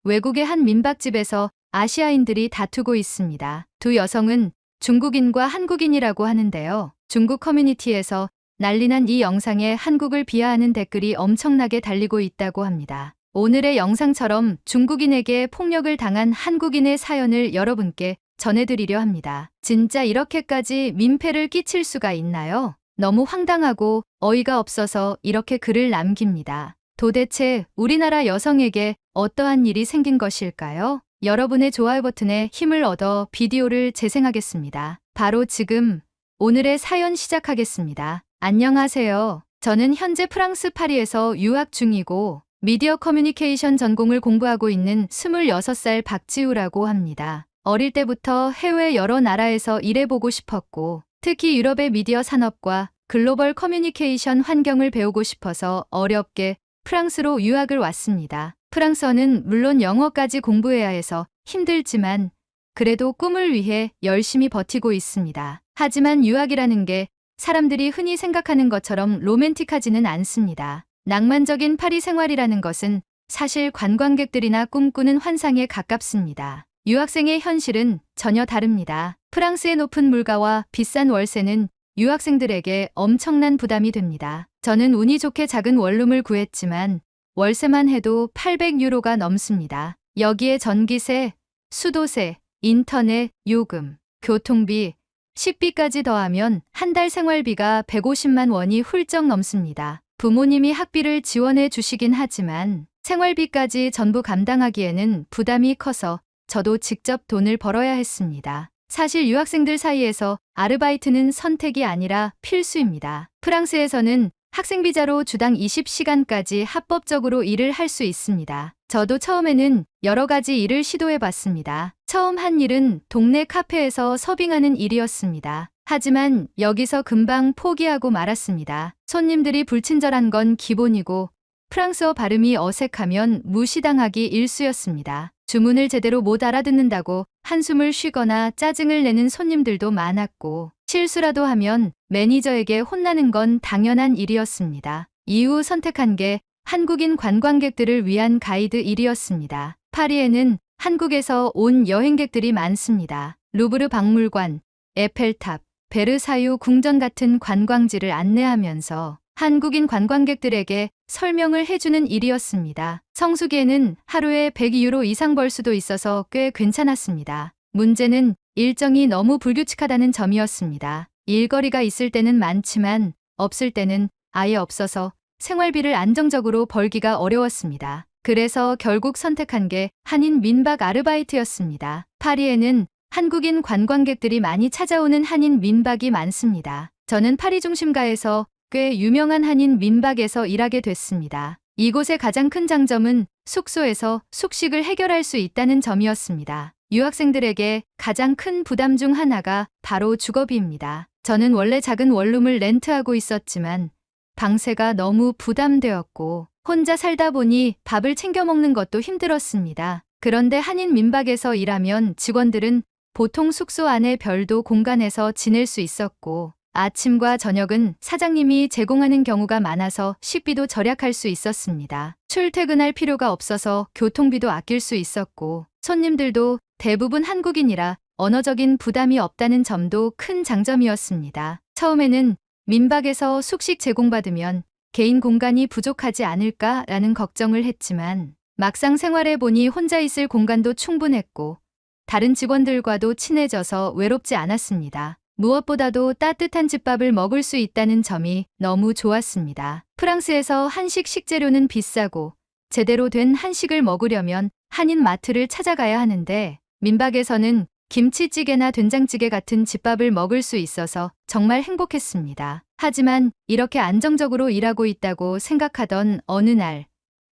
외국의 한 민박집에서 아시아인들이 다투고 있습니다. 두 여성은 중국인과 한국인이라고 하는데요. 중국 커뮤니티에서 난리난 이 영상에 한국을 비하하는 댓글이 엄청나게 달리고 있다고 합니다. 오늘의 영상처럼 중국인에게 폭력을 당한 한국인의 사연을 여러분께 전해드리려 합니다. 진짜 이렇게까지 민폐를 끼칠 수가 있나요? 너무 황당하고 어이가 없어서 이렇게 글을 남깁니다. 도대체 우리나라 여성에게 어떠한 일이 생긴 것일까요? 여러분의 좋아요 버튼에 힘을 얻어 비디오를 재생하겠습니다. 바로 지금 오늘의 사연 시작하겠습니다. 안녕하세요. 저는 현재 프랑스 파리에서 유학 중이고 미디어 커뮤니케이션 전공을 공부하고 있는 26살 박지우라고 합니다. 어릴 때부터 해외 여러 나라에서 일해보고 싶었고 특히 유럽의 미디어 산업과 글로벌 커뮤니케이션 환경을 배우고 싶어서 어렵게 프랑스로 유학을 왔습니다. 프랑스어는 물론 영어까지 공부해야 해서 힘들지만 그래도 꿈을 위해 열심히 버티고 있습니다. 하지만 유학이라는 게 사람들이 흔히 생각하는 것처럼 로맨틱하지는 않습니다. 낭만적인 파리 생활이라는 것은 사실 관광객들이나 꿈꾸는 환상에 가깝습니다. 유학생의 현실은 전혀 다릅니다. 프랑스의 높은 물가와 비싼 월세는 유학생들에게 엄청난 부담이 됩니다. 저는 운이 좋게 작은 원룸을 구했지만 월세만 해도 800유로가 넘습니다. 여기에 전기세, 수도세, 인터넷, 요금, 교통비, 식비까지 더하면 한 달 생활비가 150만 원이 훌쩍 넘습니다. 부모님이 학비를 지원해 주시긴 하지만 생활비까지 전부 감당하기에는 부담이 커서 저도 직접 돈을 벌어야 했습니다. 사실 유학생들 사이에서 아르바이트는 선택이 아니라 필수입니다. 프랑스에서는 학생비자로 주당 20시간까지 합법적으로 일을 할 수 있습니다. 저도 처음에는 여러 가지 일을 시도해봤습니다. 처음 한 일은 동네 카페에서 서빙하는 일이었습니다. 하지만 여기서 금방 포기하고 말았습니다. 손님들이 불친절한 건 기본이고 프랑스어 발음이 어색하면 무시당하기 일쑤였습니다. 주문을 제대로 못 알아듣는다고 한숨을 쉬거나 짜증을 내는 손님들도 많았고 실수라도 하면 매니저에게 혼나는 건 당연한 일이었습니다. 이후 선택한 게 한국인 관광객들을 위한 가이드 일이었습니다. 파리에는 한국에서 온 여행객들이 많습니다. 루브르 박물관, 에펠탑, 베르사유 궁전 같은 관광지를 안내하면서 한국인 관광객들에게 설명을 해주는 일이었습니다. 성수기에는 하루에 100유로 이상 벌 수도 있어서 꽤 괜찮았습니다. 문제는 일정이 너무 불규칙하다는 점이었습니다. 일거리가 있을 때는 많지만 없을 때는 아예 없어서 생활비를 안정적으로 벌기가 어려웠습니다. 그래서 결국 선택한 게 한인 민박 아르바이트였습니다. 파리에는 한국인 관광객들이 많이 찾아오는 한인 민박이 많습니다. 저는 파리 중심가에서 꽤 유명한 한인 민박에서 일하게 됐습니다. 이곳의 가장 큰 장점은 숙소에서 숙식을 해결할 수 있다는 점이었습니다. 유학생들에게 가장 큰 부담 중 하나가 바로 주거비입니다. 저는 원래 작은 원룸을 렌트하고 있었지만 방세가 너무 부담되었고 혼자 살다 보니 밥을 챙겨 먹는 것도 힘들었습니다. 그런데 한인 민박에서 일하면 직원들은 보통 숙소 안에 별도 공간에서 지낼 수 있었고 아침과 저녁은 사장님이 제공하는 경우가 많아서 식비도 절약할 수 있었습니다. 출퇴근할 필요가 없어서 교통비도 아낄 수 있었고 손님들도 대부분 한국인이라 언어적인 부담이 없다는 점도 큰 장점이었습니다. 처음에는 민박에서 숙식 제공받으면 개인 공간이 부족하지 않을까라는 걱정을 했지만 막상 생활해 보니 혼자 있을 공간도 충분했고 다른 직원들과도 친해져서 외롭지 않았습니다. 무엇보다도 따뜻한 집밥을 먹을 수 있다는 점이 너무 좋았습니다. 프랑스에서 한식 식재료는 비싸고 제대로 된 한식을 먹으려면 한인 마트를 찾아가야 하는데 민박에서는 김치찌개나 된장찌개 같은 집밥을 먹을 수 있어서 정말 행복했습니다. 하지만 이렇게 안정적으로 일하고 있다고 생각하던 어느 날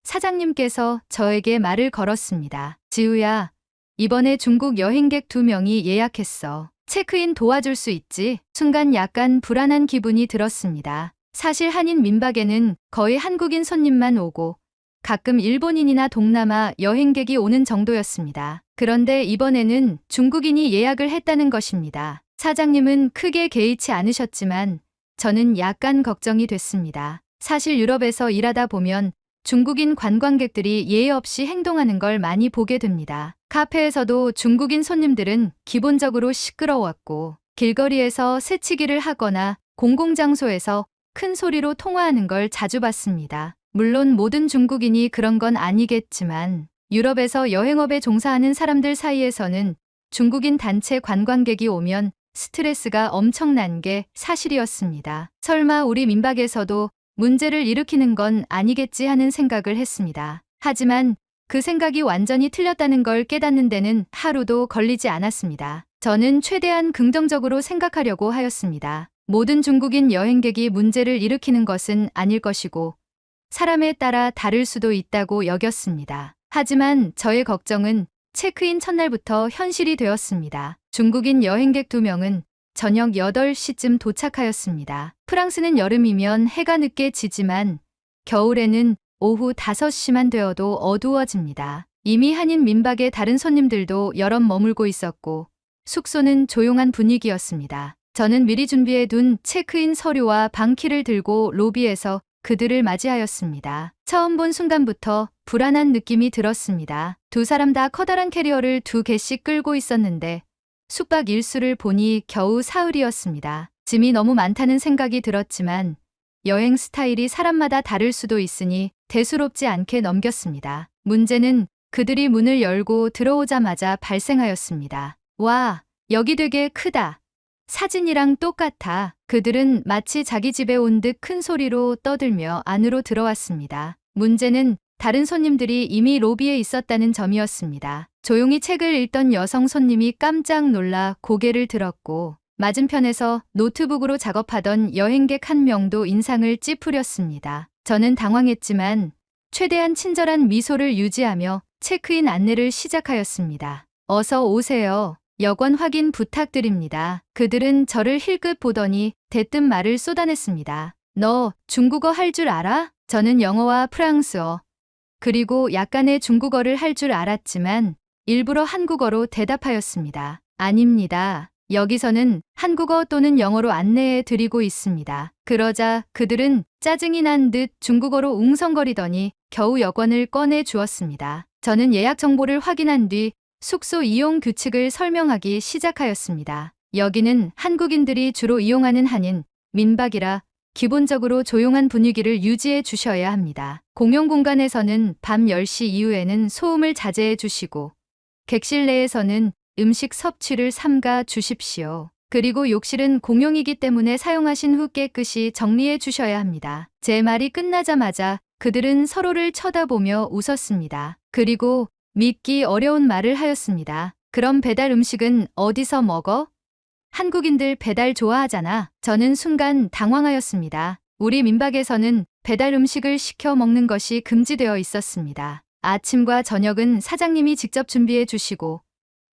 사장님께서 저에게 말을 걸었습니다. 지우야, 이번에 중국 여행객 2명이 예약했어. 체크인 도와줄 수 있지? 순간 약간 불안한 기분이 들었습니다. 사실 한인 민박에는 거의 한국인 손님만 오고 가끔 일본인이나 동남아 여행객이 오는 정도였습니다. 그런데 이번에는 중국인이 예약을 했다는 것입니다. 사장님은 크게 개의치 않으셨지만 저는 약간 걱정이 됐습니다. 사실 유럽에서 일하다 보면 중국인 관광객들이 예의 없이 행동하는 걸 많이 보게 됩니다. 카페에서도 중국인 손님들은 기본적으로 시끄러웠고, 길거리에서 새치기를 하거나 공공장소에서 큰 소리로 통화하는 걸 자주 봤습니다. 물론 모든 중국인이 그런 건 아니겠지만, 유럽에서 여행업에 종사하는 사람들 사이에서는 중국인 단체 관광객이 오면 스트레스가 엄청난 게 사실이었습니다. 설마 우리 민박에서도 문제를 일으키는 건 아니겠지 하는 생각을 했습니다. 하지만 그 생각이 완전히 틀렸다는 걸 깨닫는 데는 하루도 걸리지 않았습니다. 저는 최대한 긍정적으로 생각하려고 하였습니다. 모든 중국인 여행객이 문제를 일으키는 것은 아닐 것이고 사람에 따라 다를 수도 있다고 여겼습니다. 하지만 저의 걱정은 체크인 첫날부터 현실이 되었습니다. 중국인 여행객 2명은 저녁 8시쯤 도착하였습니다. 프랑스는 여름이면 해가 늦게 지지만 겨울에는 오후 5시만 되어도 어두워집니다. 이미 한인 민박의 다른 손님들도 여럿 머물고 있었고 숙소는 조용한 분위기였습니다. 저는 미리 준비해둔 체크인 서류와 방키를 들고 로비에서 그들을 맞이하였습니다. 처음 본 순간부터 불안한 느낌이 들었습니다. 두 사람 다 커다란 캐리어를 2개씩 끌고 있었는데 숙박 일수를 보니 겨우 사흘이었습니다. 짐이 너무 많다는 생각이 들었지만 여행 스타일이 사람마다 다를 수도 있으니 대수롭지 않게 넘겼습니다. 문제는 그들이 문을 열고 들어오자마자 발생하였습니다. 와, 여기 되게 크다. 사진이랑 똑같아. 그들은 마치 자기 집에 온 듯 큰 소리로 떠들며 안으로 들어왔습니다. 문제는 다른 손님들이 이미 로비에 있었다는 점이었습니다. 조용히 책을 읽던 여성 손님이 깜짝 놀라 고개를 들었고 맞은편에서 노트북으로 작업하던 여행객 1명도 인상을 찌푸렸습니다. 저는 당황했지만 최대한 친절한 미소를 유지하며 체크인 안내를 시작하였습니다. 어서 오세요. 여권 확인 부탁드립니다. 그들은 저를 힐끗 보더니 대뜸 말을 쏟아냈습니다. 너 중국어 할 줄 알아? 저는 영어와 프랑스어, 그리고 약간의 중국어를 할 줄 알았지만 일부러 한국어로 대답하였습니다. 아닙니다. 여기서는 한국어 또는 영어로 안내해 드리고 있습니다. 그러자 그들은 짜증이 난 듯 중국어로 웅성거리더니 겨우 여권을 꺼내 주었습니다. 저는 예약 정보를 확인한 뒤 숙소 이용 규칙을 설명하기 시작하였습니다. 여기는 한국인들이 주로 이용하는 한인 민박이라 기본적으로 조용한 분위기를 유지해 주셔야 합니다. 공용 공간에서는 밤 10시 이후에는 소음을 자제해 주시고 객실 내에서는 음식 섭취를 삼가 주십시오. 그리고 욕실은 공용이기 때문에 사용하신 후 깨끗이 정리해 주셔야 합니다. 제 말이 끝나자마자 그들은 서로를 쳐다보며 웃었습니다. 그리고 믿기 어려운 말을 하였습니다. 그럼 배달 음식은 어디서 먹어? 한국인들 배달 좋아하잖아. 저는 순간 당황하였습니다. 우리 민박에서는 배달 음식을 시켜 먹는 것이 금지되어 있었습니다. 아침과 저녁은 사장님이 직접 준비해 주시고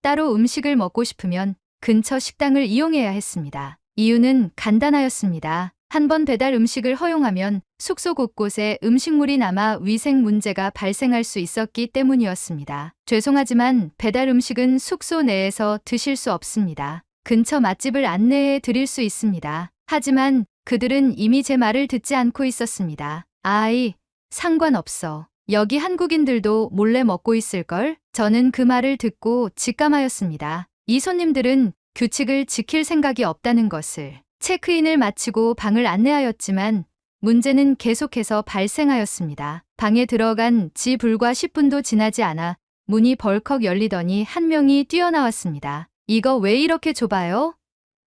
따로 음식을 먹고 싶으면 근처 식당을 이용해야 했습니다. 이유는 간단하였습니다. 한 번 배달 음식을 허용하면 숙소 곳곳에 음식물이 남아 위생 문제가 발생할 수 있었기 때문이었습니다. 죄송하지만 배달 음식은 숙소 내에서 드실 수 없습니다. 근처 맛집을 안내해 드릴 수 있습니다. 하지만 그들은 이미 제 말을 듣지 않고 있었습니다. 아이, 상관없어. 여기 한국인들도 몰래 먹고 있을걸? 저는 그 말을 듣고 직감하였습니다. 이 손님들은 규칙을 지킬 생각이 없다는 것을. 체크인을 마치고 방을 안내하였지만 문제는 계속해서 발생하였습니다. 방에 들어간 지 불과 10분도 지나지 않아 문이 벌컥 열리더니 한 명이 뛰어나왔습니다. 이거 왜 이렇게 좁아요?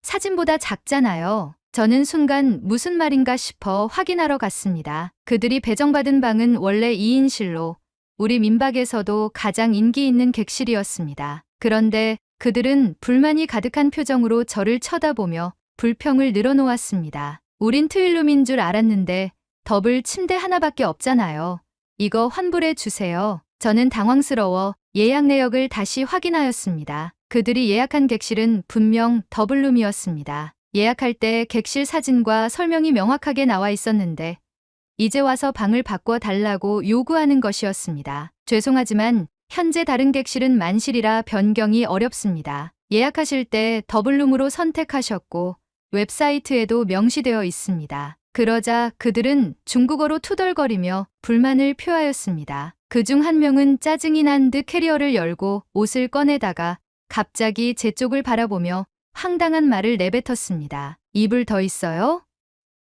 사진보다 작잖아요. 저는 순간 무슨 말인가 싶어 확인하러 갔습니다. 그들이 배정받은 방은 원래 2인실로 우리 민박에서도 가장 인기 있는 객실이었습니다. 그런데 그들은 불만이 가득한 표정으로 저를 쳐다보며 불평을 늘어놓았습니다. 우린 트윌룸인 줄 알았는데 더블 침대 하나밖에 없잖아요. 이거 환불해 주세요. 저는 당황스러워 예약 내역을 다시 확인하였습니다. 그들이 예약한 객실은 분명 더블룸이었습니다. 예약할 때 객실 사진과 설명이 명확하게 나와 있었는데 이제 와서 방을 바꿔 달라고 요구하는 것이었습니다. 죄송하지만 현재 다른 객실은 만실이라 변경이 어렵습니다. 예약하실 때 더블룸으로 선택하셨고 웹사이트에도 명시되어 있습니다. 그러자 그들은 중국어로 투덜거리며 불만을 표하였습니다. 그중 한 명은 짜증이 난 듯 캐리어를 열고 옷을 꺼내다가 갑자기 제 쪽을 바라보며 황당한 말을 내뱉었습니다. 이불 더 있어요?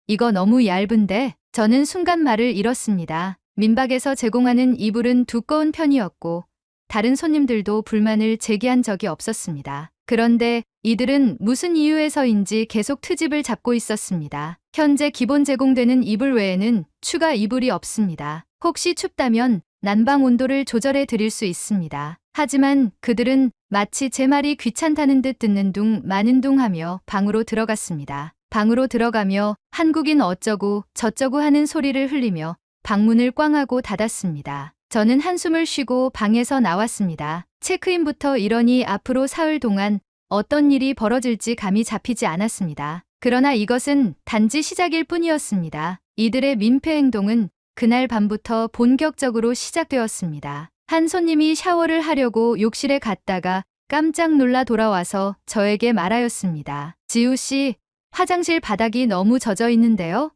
이거 너무 얇은데. 저는 순간 말을 잃었습니다. 민박에서 제공하는 이불은 두꺼운 편이었고 다른 손님들도 불만을 제기한 적이 없었습니다. 그런데 이들은 무슨 이유에서인지 계속 트집을 잡고 있었습니다. 현재 기본 제공되는 이불 외에는 추가 이불이 없습니다. 혹시 춥다면 난방 온도를 조절해 드릴 수 있습니다. 하지만 그들은 마치 제 말이 귀찮다는 듯 듣는 둥 마는 둥 하며 방으로 들어갔습니다. 방으로 들어가며 한국인 어쩌고 저쩌고 하는 소리를 흘리며 방문을 꽝 하고 닫았습니다. 저는 한숨을 쉬고 방에서 나왔습니다. 체크인부터 이러니 앞으로 사흘 동안 어떤 일이 벌어질지 감이 잡히지 않았습니다. 그러나 이것은 단지 시작일 뿐이었습니다. 이들의 민폐 행동은 그날 밤부터 본격적으로 시작되었습니다. 한 손님이 샤워를 하려고 욕실에 갔다가 깜짝 놀라 돌아와서 저에게 말하였습니다. 지우 씨, 화장실 바닥이 너무 젖어 있는데요.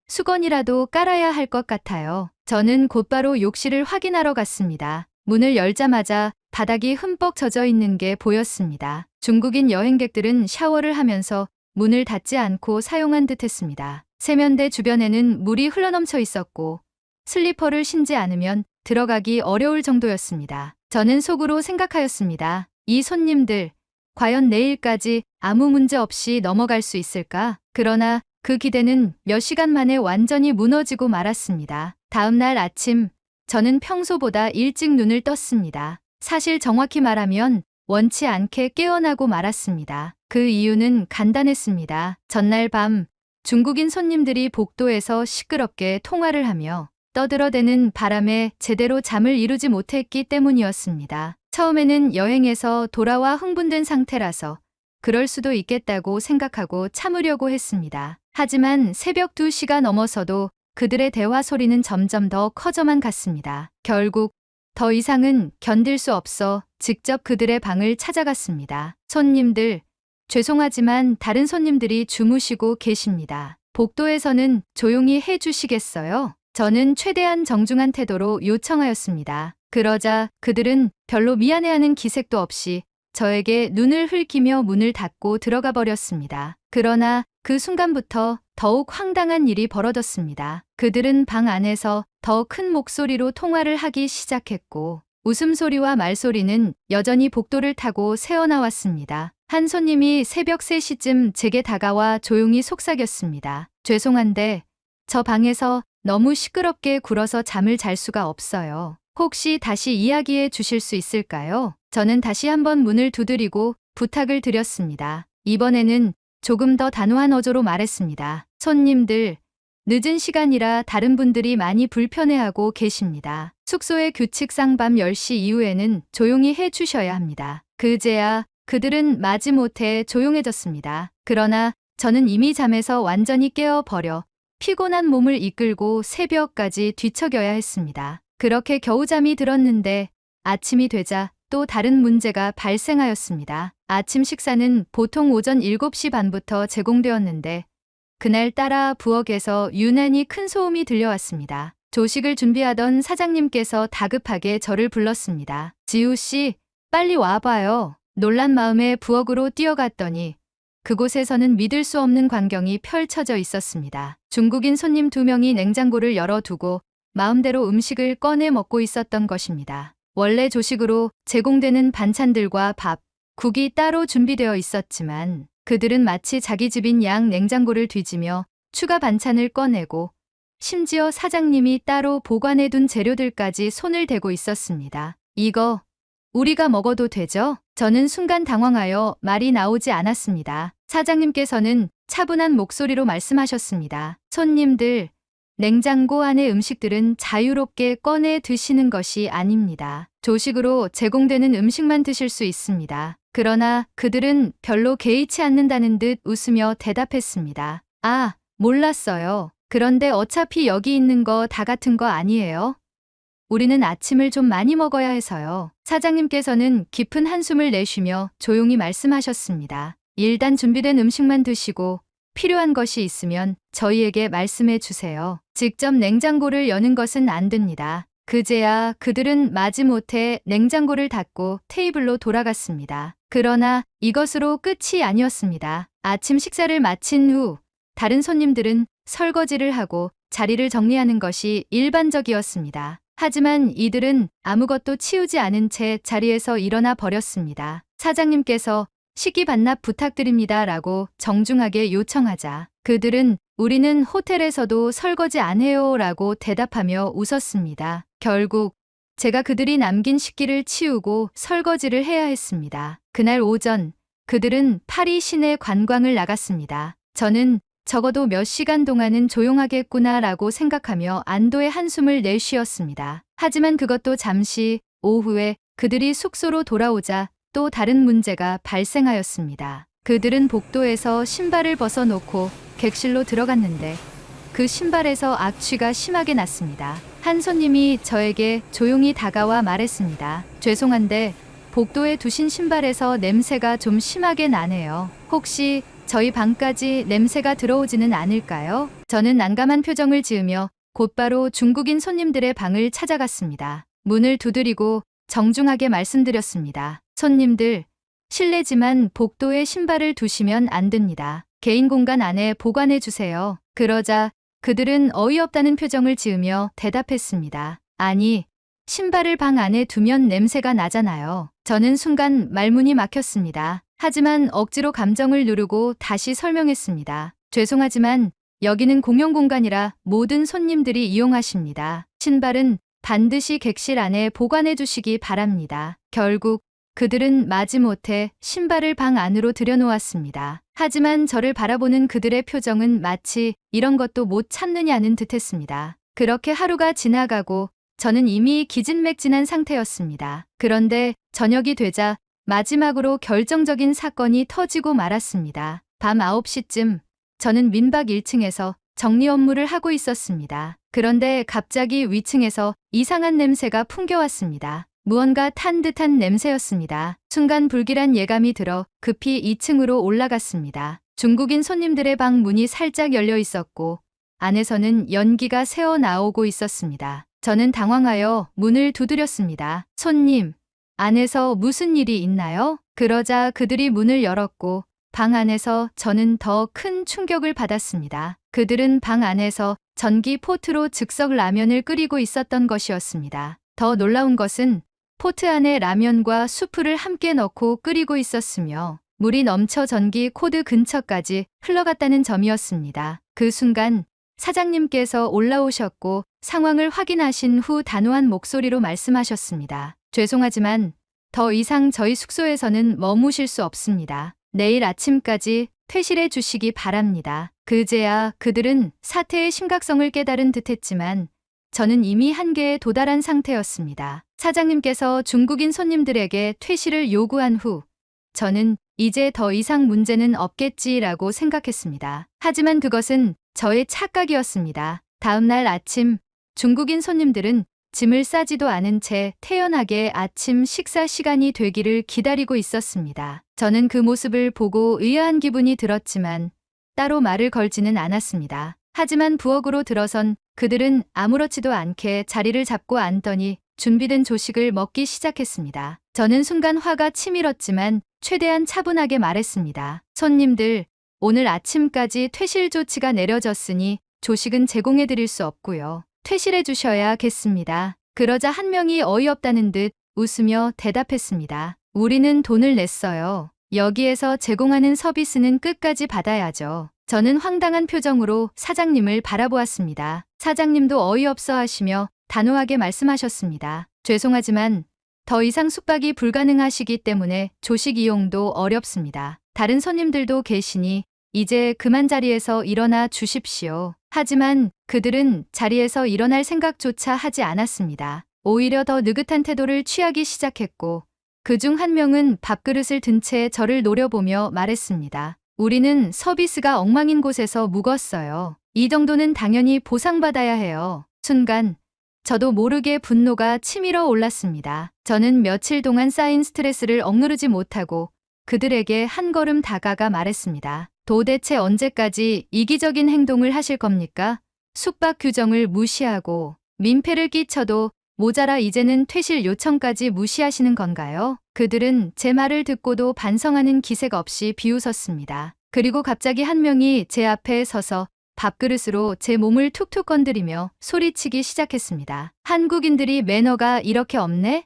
수건이라도 깔아야 할 것 같아요. 저는 곧바로 욕실을 확인하러 갔습니다. 문을 열자마자 바닥이 흠뻑 젖어 있는 게 보였습니다. 중국인 여행객들은 샤워를 하면서 문을 닫지 않고 사용한 듯 했습니다. 세면대 주변에는 물이 흘러넘쳐 있었고 슬리퍼를 신지 않으면 들어가기 어려울 정도였습니다. 저는 속으로 생각하였습니다. 이 손님들, 과연 내일까지 아무 문제 없이 넘어갈 수 있을까? 그러나 그 기대는 몇 시간 만에 완전히 무너지고 말았습니다. 다음 날 아침, 저는 평소보다 일찍 눈을 떴습니다. 사실 정확히 말하면 원치 않게 깨어나고 말았습니다. 그 이유는 간단했습니다. 전날 밤 중국인 손님들이 복도에서 시끄럽게 통화를 하며 떠들어대는 바람에 제대로 잠을 이루지 못했기 때문이었습니다. 처음에는 여행에서 돌아와 흥분된 상태라서 그럴 수도 있겠다고 생각하고 참으려고 했습니다. 하지만 새벽 2시가 넘어서도 그들의 대화 소리는 점점 더 커져만 갔습니다. 결국 더 이상은 견딜 수 없어 직접 그들의 방을 찾아갔습니다. 손님들, 죄송하지만 다른 손님들이 주무시고 계십니다. 복도에서는 조용히 해주시겠어요? 저는 최대한 정중한 태도로 요청하였습니다. 그러자 그들은 별로 미안해하는 기색도 없이 저에게 눈을 흘기며 문을 닫고 들어가 버렸습니다. 그러나 그 순간부터 더욱 황당한 일이 벌어졌습니다. 그들은 방 안에서 더 큰 목소리로 통화를 하기 시작했고 웃음소리와 말소리는 여전히 복도를 타고 새어나왔습니다. 한 손님이 새벽 3시쯤 제게 다가와 조용히 속삭였습니다. 죄송한데 저 방에서 너무 시끄럽게 굴어서 잠을 잘 수가 없어요. 혹시 다시 이야기해 주실 수 있을까요? 저는 다시 한번 문을 두드리고 부탁을 드렸습니다. 이번에는 조금 더 단호한 어조로 말했습니다. 손님들, 늦은 시간이라 다른 분들이 많이 불편해하고 계십니다. 숙소의 규칙상 밤 10시 이후에는 조용히 해 주셔야 합니다. 그제야 그들은 마지못해 조용해졌습니다. 그러나 저는 이미 잠에서 완전히 깨어버려 피곤한 몸을 이끌고 새벽까지 뒤척여야 했습니다. 그렇게 겨우 잠이 들었는데 아침이 되자 또 다른 문제가 발생하였습니다. 아침 식사는 보통 오전 7시 반부터 제공되었는데 그날따라 부엌에서 유난히 큰 소음이 들려왔습니다. 조식을 준비하던 사장님께서 다급하게 저를 불렀습니다. 지우 씨, 빨리 와봐요. 놀란 마음에 부엌으로 뛰어갔더니 그곳에서는 믿을 수 없는 광경이 펼쳐져 있었습니다. 중국인 손님 2명이 냉장고를 열어두고 마음대로 음식을 꺼내 먹고 있었던 것입니다. 원래 조식으로 제공되는 반찬들과 밥, 국이 따로 준비되어 있었지만 그들은 마치 자기 집인 양 냉장고를 뒤지며 추가 반찬을 꺼내고 심지어 사장님이 따로 보관해둔 재료들까지 손을 대고 있었습니다. 이거 우리가 먹어도 되죠? 저는 순간 당황하여 말이 나오지 않았습니다. 사장님께서는 차분한 목소리로 말씀하셨습니다. 손님들, 냉장고 안의 음식들은 자유롭게 꺼내 드시는 것이 아닙니다. 조식으로 제공되는 음식만 드실 수 있습니다. 그러나 그들은 별로 개의치 않는다는 듯 웃으며 대답했습니다. 아, 몰랐어요. 그런데 어차피 여기 있는 거 다 같은 거 아니에요? 우리는 아침을 좀 많이 먹어야 해서요. 사장님께서는 깊은 한숨을 내쉬며 조용히 말씀하셨습니다. 일단 준비된 음식만 드시고 필요한 것이 있으면 저희에게 말씀해 주세요. 직접 냉장고를 여는 것은 안 됩니다. 그제야 그들은 마지못해 냉장고를 닫고 테이블로 돌아갔습니다. 그러나 이것으로 끝이 아니었습니다. 아침 식사를 마친 후 다른 손님들은 설거지를 하고 자리를 정리하는 것이 일반적이었습니다. 하지만 이들은 아무것도 치우지 않은 채 자리에서 일어나 버렸습니다. 사장님께서 식기 반납 부탁드립니다 라고 정중하게 요청하자 그들은 우리는 호텔에서도 설거지 안 해요 라고 대답하며 웃었습니다. 결국 제가 그들이 남긴 식기를 치우고 설거지를 해야 했습니다. 그날 오전 그들은 파리 시내 관광을 나갔습니다. 저는 적어도 몇 시간 동안은 조용하겠구나 라고 생각하며 안도의 한숨을 내쉬었습니다. 하지만 그것도 잠시 오후에 그들이 숙소로 돌아오자 또 다른 문제가 발생하였습니다. 그들은 복도에서 신발을 벗어놓고 객실로 들어갔는데 그 신발에서 악취가 심하게 났습니다. 한 손님이 저에게 조용히 다가와 말했습니다. 죄송한데 복도에 두신 신발에서 냄새가 좀 심하게 나네요. 혹시 저희 방까지 냄새가 들어오지는 않을까요? 저는 난감한 표정을 지으며 곧바로 중국인 손님들의 방을 찾아갔습니다. 문을 두드리고 정중하게 말씀드렸습니다. 손님들, 실례지만 복도에 신발을 두시면 안 됩니다. 개인 공간 안에 보관해 주세요. 그러자 그들은 어이없다는 표정을 지으며 대답했습니다. 아니, 신발을 방 안에 두면 냄새가 나잖아요. 저는 순간 말문이 막혔습니다. 하지만 억지로 감정을 누르고 다시 설명했습니다. 죄송하지만 여기는 공용 공간이라 모든 손님들이 이용하십니다. 신발은 반드시 객실 안에 보관해 주시기 바랍니다. 결국 그들은 마지못해 신발을 방 안으로 들여놓았습니다. 하지만 저를 바라보는 그들의 표정은 마치 이런 것도 못 참느냐는 듯했습니다. 그렇게 하루가 지나가고 저는 이미 기진맥진한 상태였습니다. 그런데 저녁이 되자 마지막으로 결정적인 사건이 터지고 말았습니다. 밤 9시쯤 저는 민박 1층에서 정리 업무를 하고 있었습니다. 그런데 갑자기 위층에서 이상한 냄새가 풍겨왔습니다. 무언가 탄 듯한 냄새였습니다. 순간 불길한 예감이 들어 급히 2층으로 올라갔습니다. 중국인 손님들의 방 문이 살짝 열려 있었고 안에서는 연기가 새어 나오고 있었습니다. 저는 당황하여 문을 두드렸습니다. 손님, 안에서 무슨 일이 있나요? 그러자 그들이 문을 열었고 방 안에서 저는 더 큰 충격을 받았습니다. 그들은 방 안에서 전기 포트로 즉석 라면을 끓이고 있었던 것이었습니다. 더 놀라운 것은 포트 안에 라면과 수프를 함께 넣고 끓이고 있었으며 물이 넘쳐 전기 코드 근처까지 흘러갔다는 점이었습니다. 그 순간 사장님께서 올라오셨고 상황을 확인하신 후 단호한 목소리로 말씀하셨습니다. 죄송하지만 더 이상 저희 숙소에서는 머무실 수 없습니다. 내일 아침까지 퇴실해 주시기 바랍니다. 그제야 그들은 사태의 심각성을 깨달은 듯했지만 저는 이미 한계에 도달한 상태였습니다. 사장님께서 중국인 손님들에게 퇴실을 요구한 후 저는 이제 더 이상 문제는 없겠지라고 생각했습니다. 하지만 그것은 저의 착각이었습니다. 다음 날 아침 중국인 손님들은 짐을 싸지도 않은 채 태연하게 아침 식사 시간이 되기를 기다리고 있었습니다. 저는 그 모습을 보고 의아한 기분이 들었지만 따로 말을 걸지는 않았습니다. 하지만 부엌으로 들어선 그들은 아무렇지도 않게 자리를 잡고 앉더니 준비된 조식을 먹기 시작했습니다. 저는 순간 화가 치밀었지만 최대한 차분하게 말했습니다. 손님들, 오늘 아침까지 퇴실 조치가 내려졌으니 조식은 제공해 드릴 수 없고요. 퇴실해 주셔야겠습니다. 그러자 한 명이 어이없다는 듯 웃으며 대답했습니다. 우리는 돈을 냈어요. 여기에서 제공하는 서비스는 끝까지 받아야죠. 저는 황당한 표정으로 사장님을 바라보았습니다. 사장님도 어이없어 하시며 단호하게 말씀하셨습니다. 죄송하지만 더 이상 숙박이 불가능하시기 때문에 조식 이용도 어렵습니다. 다른 손님들도 계시니 이제 그만 자리에서 일어나 주십시오. 하지만 그들은 자리에서 일어날 생각조차 하지 않았습니다. 오히려 더 느긋한 태도를 취하기 시작했고 그중 한 명은 밥그릇을 든 채 저를 노려보며 말했습니다. 우리는 서비스가 엉망인 곳에서 묵었어요. 이 정도는 당연히 보상받아야 해요. 순간 저도 모르게 분노가 치밀어 올랐습니다. 저는 며칠 동안 쌓인 스트레스를 억누르지 못하고 그들에게 한 걸음 다가가 말했습니다. 도대체 언제까지 이기적인 행동을 하실 겁니까? 숙박 규정을 무시하고 민폐를 끼쳐도 모자라 이제는 퇴실 요청까지 무시하시는 건가요? 그들은 제 말을 듣고도 반성하는 기색 없이 비웃었습니다. 그리고 갑자기 한 명이 제 앞에 서서 밥그릇으로 제 몸을 툭툭 건드리며 소리치기 시작했습니다. 한국인들이 매너가 이렇게 없네?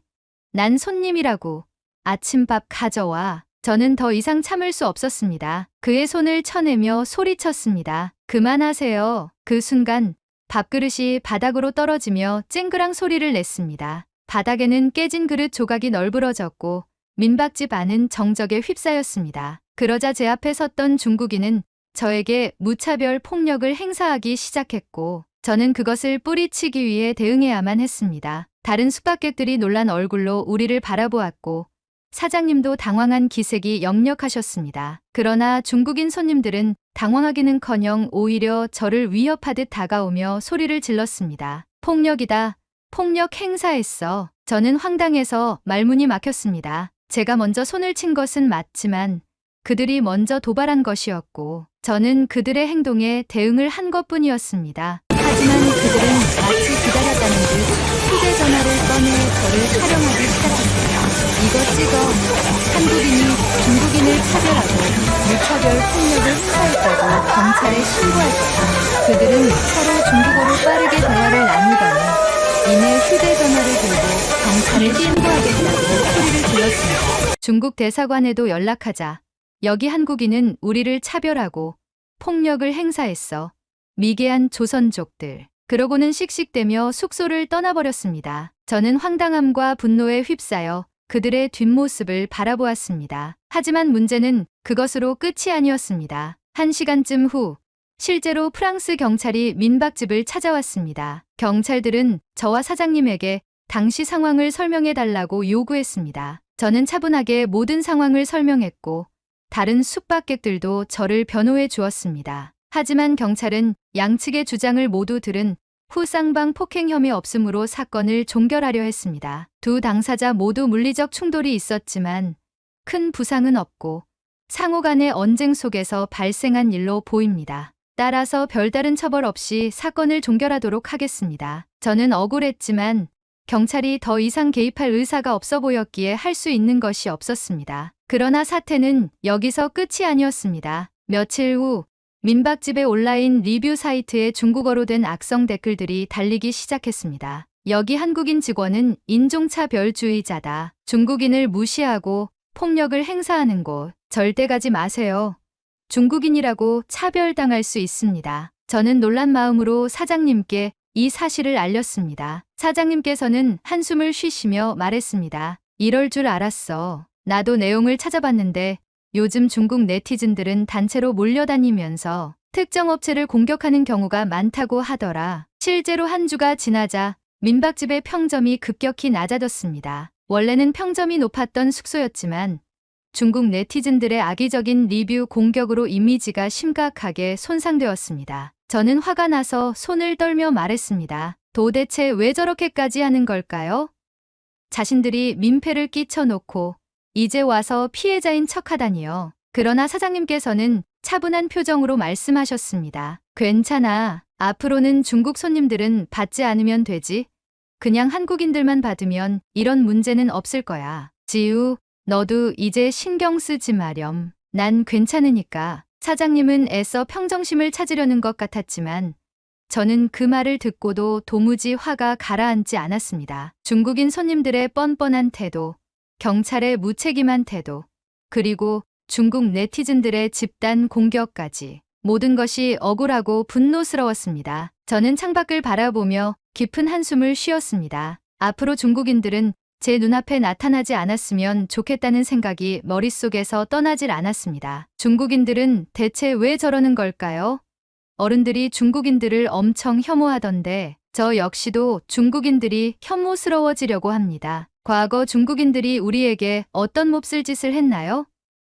난 손님이라고. 아침밥 가져와. 저는 더 이상 참을 수 없었습니다. 그의 손을 쳐내며 소리쳤습니다. 그만하세요. 그 순간 밥그릇이 바닥으로 떨어지며 쨍그랑 소리를 냈습니다. 바닥에는 깨진 그릇 조각이 널브러졌고 민박집 안은 정적에 휩싸였습니다. 그러자 제 앞에 섰던 중국인은 저에게 무차별 폭력을 행사하기 시작했고 저는 그것을 뿌리치기 위해 대응해야만 했습니다. 다른 숙박객들이 놀란 얼굴로 우리를 바라보았고 사장님도 당황한 기색이 역력하셨습니다. 그러나 중국인 손님들은 당황하기는커녕 오히려 저를 위협하듯 다가오며 소리를 질렀습니다. 폭력이다. 폭력 행사했어. 저는 황당해서 말문이 막혔습니다. 제가 먼저 손을 친 것은 맞지만 그들이 먼저 도발한 것이었고 저는 그들의 행동에 대응을 한 것뿐이었습니다. 하지만 그들은 마치 기다렸다는 듯 휴대전화를 꺼내 저를 촬영하기 시작했어요. 이거 찍어. 한국인이 중국인을 차별하고 무차별 폭력을 행사했다고 경찰에 신고할 거야. 그들은 서로 중국어로 빠르게 대화를 나누더니 이내 휴대전화를 들고 경찰에 신고하겠다고 소리를 질렀습니다. 중국 대사관에도 연락하자. 여기 한국인은 우리를 차별하고 폭력을 행사했어. 미개한 조선족들. 그러고는 씩씩대며 숙소를 떠나버렸습니다. 저는 황당함과 분노에 휩싸여 그들의 뒷모습을 바라보았습니다. 하지만 문제는 그것으로 끝이 아니었습니다. 1시간쯤 후 실제로 프랑스 경찰이 민박집을 찾아왔습니다. 경찰들은 저와 사장님에게 당시 상황을 설명해달라고 요구했습니다. 저는 차분하게 모든 상황을 설명했고 다른 숙박객들도 저를 변호해 주었습니다. 하지만 경찰은 양측의 주장을 모두 들은 후 쌍방 폭행 혐의 없음으로 사건을 종결하려 했습니다. 두 당사자 모두 물리적 충돌이 있었지만 큰 부상은 없고 상호 간의 언쟁 속에서 발생한 일로 보입니다. 따라서 별다른 처벌 없이 사건을 종결하도록 하겠습니다. 저는 억울했지만 경찰이 더 이상 개입할 의사가 없어 보였기에 할 수 있는 것이 없었습니다. 그러나 사태는 여기서 끝이 아니었습니다. 며칠 후 민박집의 온라인 리뷰 사이트에 중국어로 된 악성 댓글들이 달리기 시작했습니다. 여기 한국인 직원은 인종차별주의자다. 중국인을 무시하고 폭력을 행사하는 곳 절대 가지 마세요. 중국인이라고 차별당할 수 있습니다. 저는 놀란 마음으로 사장님께 이 사실을 알렸습니다. 사장님께서는 한숨을 쉬시며 말했습니다. 이럴 줄 알았어. 나도 내용을 찾아봤는데 요즘 중국 네티즌들은 단체로 몰려다니면서 특정 업체를 공격하는 경우가 많다고 하더라. 실제로 한 주가 지나자 민박집의 평점이 급격히 낮아졌습니다. 원래는 평점이 높았던 숙소였지만 중국 네티즌들의 악의적인 리뷰 공격으로 이미지가 심각하게 손상되었습니다. 저는 화가 나서 손을 떨며 말했습니다. 도대체 왜 저렇게까지 하는 걸까요? 자신들이 민폐를 끼쳐놓고 이제 와서 피해자인 척하다니요. 그러나 사장님께서는 차분한 표정으로 말씀하셨습니다. 괜찮아. 앞으로는 중국 손님들은 받지 않으면 되지. 그냥 한국인들만 받으면 이런 문제는 없을 거야. 지우, 너도 이제 신경 쓰지 마렴. 난 괜찮으니까. 사장님은 애써 평정심을 찾으려는 것 같았지만 저는 그 말을 듣고도 도무지 화가 가라앉지 않았습니다. 중국인 손님들의 뻔뻔한 태도, 경찰의 무책임한 태도, 그리고 중국 네티즌들의 집단 공격까지 모든 것이 억울하고 분노스러웠습니다. 저는 창밖을 바라보며 깊은 한숨을 쉬었습니다. 앞으로 중국인들은 제 눈앞에 나타나지 않았으면 좋겠다는 생각이 머릿속에서 떠나질 않았습니다. 중국인들은 대체 왜 저러는 걸까요? 어른들이 중국인들을 엄청 혐오하던데 저 역시도 중국인들이 혐오스러워지려고 합니다. 과거 중국인들이 우리에게 어떤 몹쓸 짓을 했나요?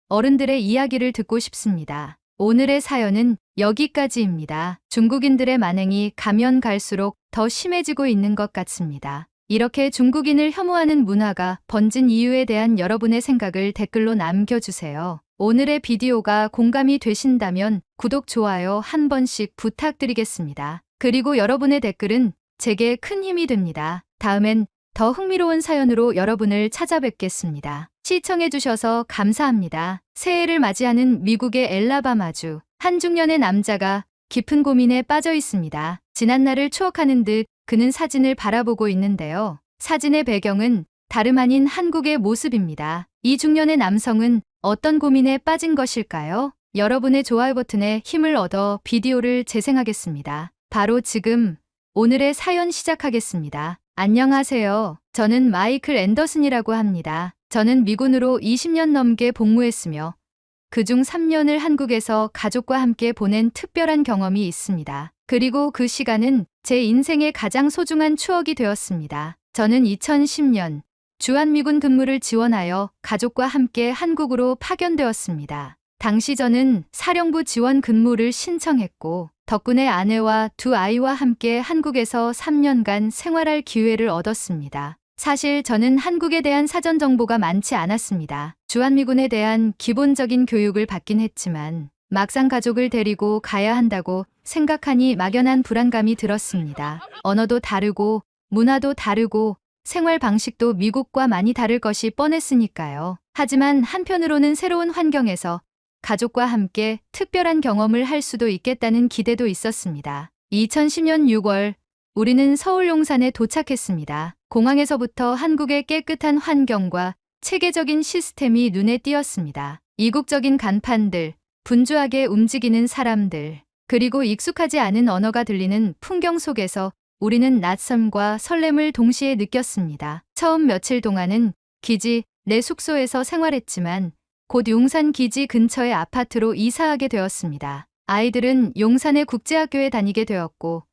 어른들의 이야기를 듣고 싶습니다. 오늘의 사연은 여기까지입니다. 중국인들의 만행이 가면 갈수록 더 심해지고 있는 것 같습니다. 이렇게 중국인을 혐오하는 문화가 번진 이유에 대한 여러분의 생각을 댓글로 남겨주세요. 오늘의 비디오가 공감이 되신다면 구독, 좋아요 한 번씩 부탁드리겠습니다. 그리고 여러분의 댓글은 제게 큰 힘이 됩니다. 다음엔 더 흥미로운 사연으로 여러분을 찾아뵙겠습니다. 시청해주셔서 감사합니다. 새해를 맞이하는 미국의 엘라바마주. 한 중년의 남자가 깊은 고민에 빠져 있습니다. 지난날을 추억하는 듯 그는 사진을 바라보고 있는데요. 사진의 배경은 다름 아닌 한국의 모습입니다. 이 중년의 남성은 어떤 고민에 빠진 것일까요? 여러분의 좋아요 버튼에 힘을 얻어 비디오를 재생하겠습니다. 바로 지금 오늘의 사연 시작하겠습니다. 안녕하세요. 저는 마이클 앤더슨이라고 합니다. 저는 미군으로 20년 넘게 복무했으며 그중 3년을 한국에서 가족과 함께 보낸 특별한 경험이 있습니다. 그리고 그 시간은 제 인생의 가장 소중한 추억이 되었습니다. 저는 2010년 주한미군 근무를 지원하여 가족과 함께 한국으로 파견되었습니다. 당시 저는 사령부 지원 근무를 신청했고 덕분에 아내와 두 아이와 함께 한국에서 3년간 생활할 기회를 얻었습니다. 사실 저는 한국에 대한 사전 정보가 많지 않았습니다. 주한미군에 대한 기본적인 교육을 받긴 했지만 막상 가족을 데리고 가야 한다고 생각하니 막연한 불안감이 들었습니다. 언어도 다르고 문화도 다르고 생활 방식도 미국과 많이 다를 것이 뻔했으니까요. 하지만 한편으로는 새로운 환경에서 가족과 함께 특별한 경험을 할 수도 있겠다는 기대도 있었습니다. 2010년 6월 우리는 서울 용산에 도착했습니다. 공항에서부터 한국의 깨끗한 환경과 체계적인 시스템이 눈에 띄었습니다. 이국적인 간판들, 분주하게 움직이는 사람들, 그리고 익숙하지 않은 언어가 들리는 풍경 속에서 우리는 낯섦과 설렘을 동시에 느꼈습니다. 처음 며칠 동안은 기지 내 숙소에서 생활했지만 곧 용산 기지 근처의 아파트로 이사하게 되었습니다. 아이들은 용산의 국제학교에 다니게 되었고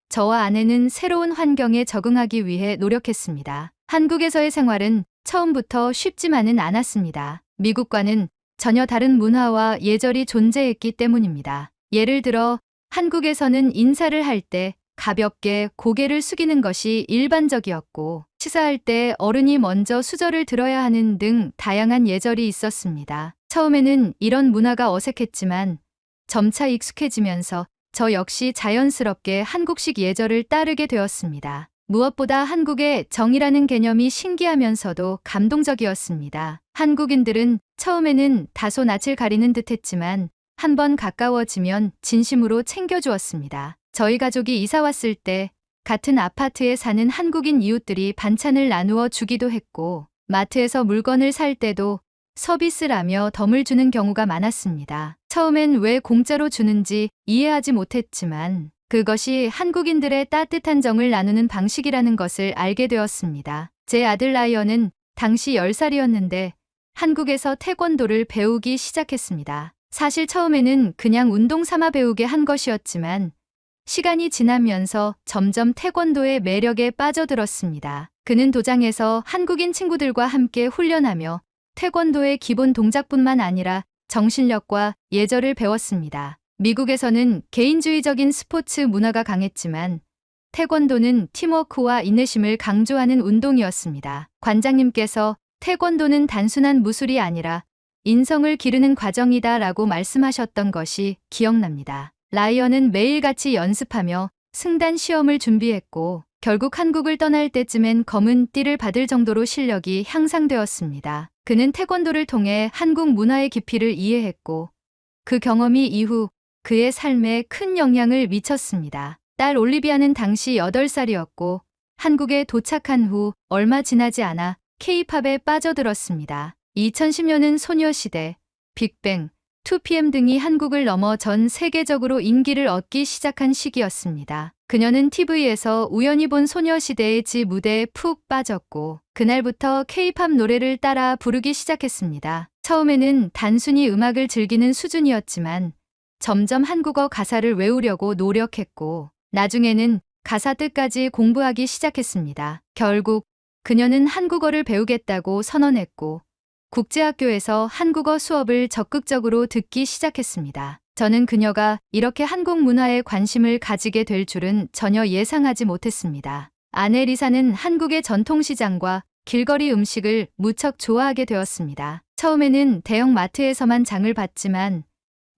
저와 아내는 새로운 환경에 적응하기 위해 노력했습니다. 한국에서의 생활은 처음부터 쉽지만은 않았습니다. 미국과는 전혀 다른 문화와 예절이 존재했기 때문입니다. 예를 들어 한국에서는 인사를 할 때 가볍게 고개를 숙이는 것이 일반적이었고 시사할 때 어른이 먼저 수저를 들어야 하는 등 다양한 예절이 있었습니다. 처음에는 이런 문화가 어색했지만 점차 익숙해지면서 저 역시 자연스럽게 한국식 예절을 따르게 되었습니다. 무엇보다 한국의 정이라는 개념이 신기하면서도 감동적이었습니다. 한국인들은 처음에는 다소 낯을 가리는 듯 했지만 한번 가까워지면 진심으로 챙겨주었습니다. 저희 가족이 이사 왔을 때 같은 아파트에 사는 한국인 이웃들이 반찬을 나누어 주기도 했고 마트에서 물건을 살 때도 서비스라며 덤을 주는 경우가 많았습니다. 처음엔 왜 공짜로 주는지 이해하지 못했지만 그것이 한국인들의 따뜻한 정을 나누는 방식이라는 것을 알게 되었습니다. 제 아들 라이언은 당시 10살이었는데 한국에서 태권도를 배우기 시작했습니다. 사실 처음에는 그냥 운동 삼아 배우게 한 것이었지만 시간이 지나면서 점점 태권도의 매력에 빠져들었습니다. 그는 도장에서 한국인 친구들과 함께 훈련하며 태권도의 기본 동작뿐만 아니라 정신력과 예절을 배웠습니다. 미국에서는 개인주의적인 스포츠 문화가 강했지만 태권도는 팀워크와 인내심을 강조하는 운동이었습니다. 관장님께서 태권도는 단순한 무술이 아니라 인성을 기르는 과정이다 라고 말씀하셨던 것이 기억납니다. 라이언은 매일같이 연습하며 승단 시험을 준비했고 결국 한국을 떠날 때쯤엔 검은 띠를 받을 정도로 실력이 향상되었습니다. 그는 태권도를 통해 한국 문화의 깊이를 이해했고 그 경험이 이후 그의 삶에 큰 영향을 미쳤습니다. 딸 올리비아는 당시 8살이었고 한국에 도착한 후 얼마 지나지 않아 K-팝에 빠져들었습니다. 2010년은 소녀시대, 빅뱅, 2PM 등이 한국을 넘어 전 세계적으로 인기를 얻기 시작한 시기였습니다. 그녀는 TV에서 우연히 본 소녀시대의 지 무대에 푹 빠졌고 그날부터 K-팝 노래를 따라 부르기 시작했습니다. 처음에는 단순히 음악을 즐기는 수준이었지만 점점 한국어 가사를 외우려고 노력했고 나중에는 가사 뜻까지 공부하기 시작했습니다. 결국 그녀는 한국어를 배우겠다고 선언했고 국제학교에서 한국어 수업을 적극적으로 듣기 시작했습니다. 저는 그녀가 이렇게 한국 문화에 관심을 가지게 될 줄은 전혀 예상하지 못했습니다. 아내 리사는 한국의 전통시장과 길거리 음식을 무척 좋아하게 되었습니다. 처음에는 대형 마트에서만 장을 봤지만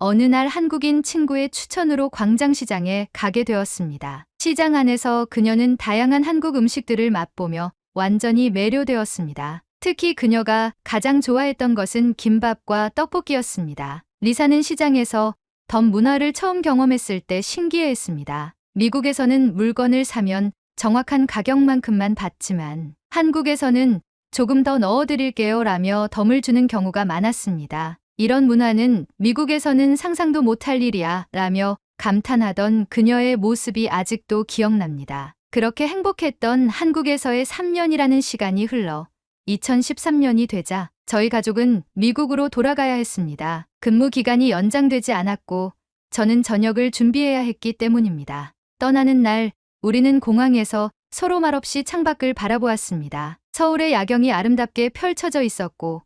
어느 날 한국인 친구의 추천으로 광장시장에 가게 되었습니다. 시장 안에서 그녀는 다양한 한국 음식들을 맛보며 완전히 매료되었습니다. 특히 그녀가 가장 좋아했던 것은 김밥과 떡볶이였습니다. 리사는 시장에서 덤 문화를 처음 경험했을 때 신기해했습니다. 미국에서는 물건을 사면 정확한 가격만큼만 받지만 한국에서는 조금 더 넣어드릴게요 라며 덤을 주는 경우가 많았습니다. 이런 문화는 미국에서는 상상도 못할 일이야 라며 감탄하던 그녀의 모습이 아직도 기억납니다. 그렇게 행복했던 한국에서의 3년이라는 시간이 흘러 2013년이 되자 저희 가족은 미국으로 돌아가야 했습니다. 근무 기간이 연장되지 않았고 저는 저녁을 준비해야 했기 때문입니다. 떠나는 날 우리는 공항에서 서로 말없이 창밖을 바라보았습니다. 서울의 야경이 아름답게 펼쳐져 있었고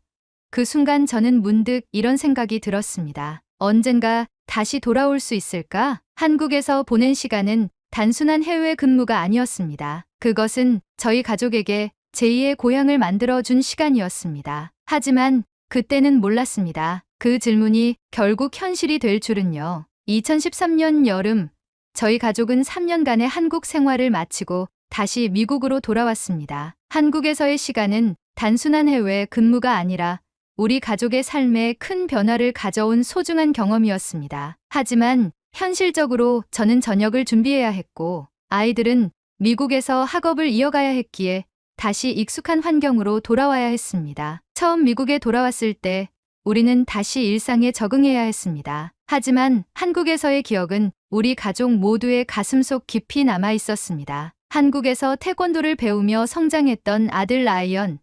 그 순간 저는 문득 이런 생각이 들었습니다. 언젠가 다시 돌아올 수 있을까? 한국에서 보낸 시간은 단순한 해외 근무가 아니었습니다. 그것은 저희 가족에게 제2의 고향을 만들어준 시간이었습니다. 하지만 그때는 몰랐습니다. 그 질문이 결국 현실이 될 줄은요. 2013년 여름 저희 가족은 3년간의 한국 생활을 마치고 다시 미국으로 돌아왔습니다. 한국에서의 시간은 단순한 해외 근무가 아니라 우리 가족의 삶에 큰 변화를 가져온 소중한 경험이었습니다. 하지만 현실적으로 저는 저녁을 준비해야 했고 아이들은 미국에서 학업을 이어가야 했기에 다시 익숙한 환경으로 돌아와야 했습니다. 처음 미국에 돌아왔을 때 우리는 다시 일상에 적응해야 했습니다. 하지만 한국에서의 기억은 우리 가족 모두의 가슴속 깊이 남아 있었습니다. 한국에서 태권도를 배우며 성장했던 아들 라이언,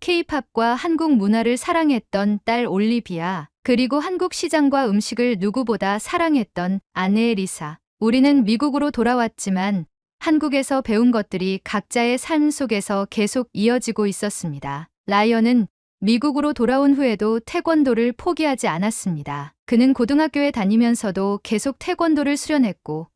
K-팝과 한국 문화를 사랑했던 딸 올리비아, 그리고 한국 시장과 음식을 누구보다 사랑했던 아내 리사. 우리는 미국으로 돌아왔지만 한국에서 배운 것들이 각자의 삶 속에서 계속 이어지고 있었습니다. 라이언은 미국으로 돌아온 후에도 태권도를 포기하지 않았습니다. 그는 고등학교에 다니면서도 계속 태권도를 수련했고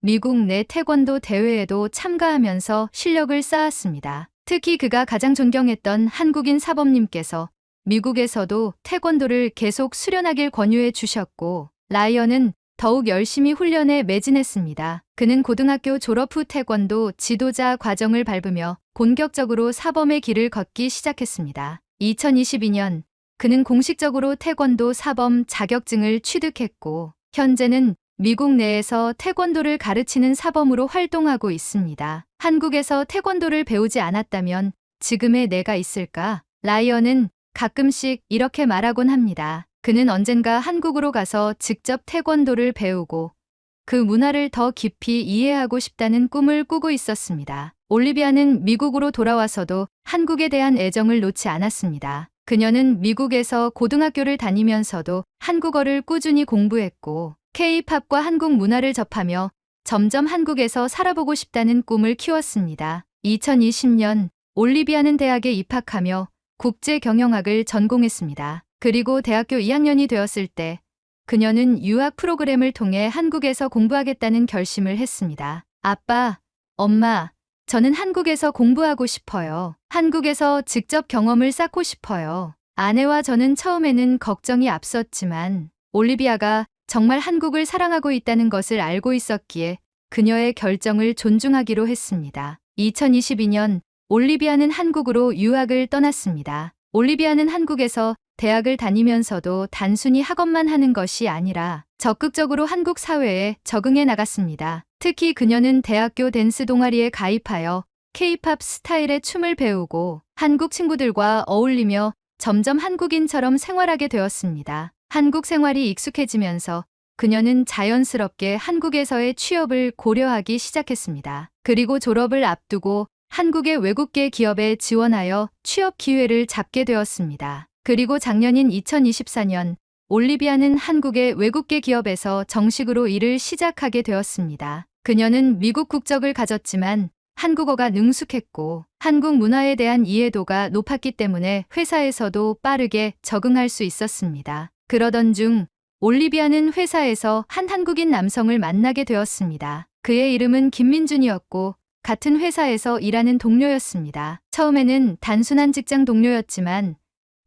미국 내 태권도 대회에도 참가하면서 실력을 쌓았습니다. 특히 그가 가장 존경했던 한국인 사범님께서 미국에서도 태권도를 계속 수련하길 권유해 주셨고 라이언은 더욱 열심히 훈련에 매진했습니다. 그는 고등학교 졸업 후 태권도 지도자 과정을 밟으며 본격적으로 사범의 길을 걷기 시작했습니다. 2022년 그는 공식적으로 태권도 사범 자격증을 취득했고 현재는 미국 내에서 태권도를 가르치는 사범으로 활동하고 있습니다. 한국에서 태권도를 배우지 않았다면 지금의 내가 있을까? 라이언은 가끔씩 이렇게 말하곤 합니다. 그는 언젠가 한국으로 가서 직접 태권도를 배우고 그 문화를 더 깊이 이해하고 싶다는 꿈을 꾸고 있었습니다. 올리비아는 미국으로 돌아와서도 한국에 대한 애정을 놓지 않았습니다. 그녀는 미국에서 고등학교를 다니면서도 한국어를 꾸준히 공부했고 K-팝과 한국 문화를 접하며 점점 한국에서 살아보고 싶다는 꿈을 키웠습니다. 2020년 올리비아는 대학에 입학하며 국제경영학을 전공했습니다. 그리고 대학교 2학년이 되었을 때 그녀는 유학 프로그램을 통해 한국에서 공부하겠다는 결심을 했습니다. 아빠, 엄마, 저는 한국에서 공부하고 싶어요. 한국에서 직접 경험을 쌓고 싶어요. 아내와 저는 처음에는 걱정이 앞섰지만 올리비아가 정말 한국을 사랑하고 있다는 것을 알고 있었기에 그녀의 결정을 존중하기로 했습니다. 2022년 올리비아는 한국으로 유학을 떠났습니다. 올리비아는 한국에서 대학을 다니면서도 단순히 학업만 하는 것이 아니라 적극적으로 한국 사회에 적응해 나갔습니다. 특히 그녀는 대학교 댄스 동아리에 가입하여 K-팝 스타일의 춤을 배우고 한국 친구들과 어울리며 점점 한국인처럼 생활하게 되었습니다. 한국 생활이 익숙해지면서 그녀는 자연스럽게 한국에서의 취업을 고려하기 시작했습니다. 그리고 졸업을 앞두고 한국의 외국계 기업에 지원하여 취업 기회를 잡게 되었습니다. 그리고 작년인 2024년 올리비아는 한국의 외국계 기업에서 정식으로 일을 시작하게 되었습니다. 그녀는 미국 국적을 가졌지만 한국어가 능숙했고 한국 문화에 대한 이해도가 높았기 때문에 회사에서도 빠르게 적응할 수 있었습니다. 그러던 중 올리비아는 회사에서 한 한국인 남성을 만나게 되었습니다. 그의 이름은 김민준이었고 같은 회사에서 일하는 동료였습니다. 처음에는 단순한 직장 동료였지만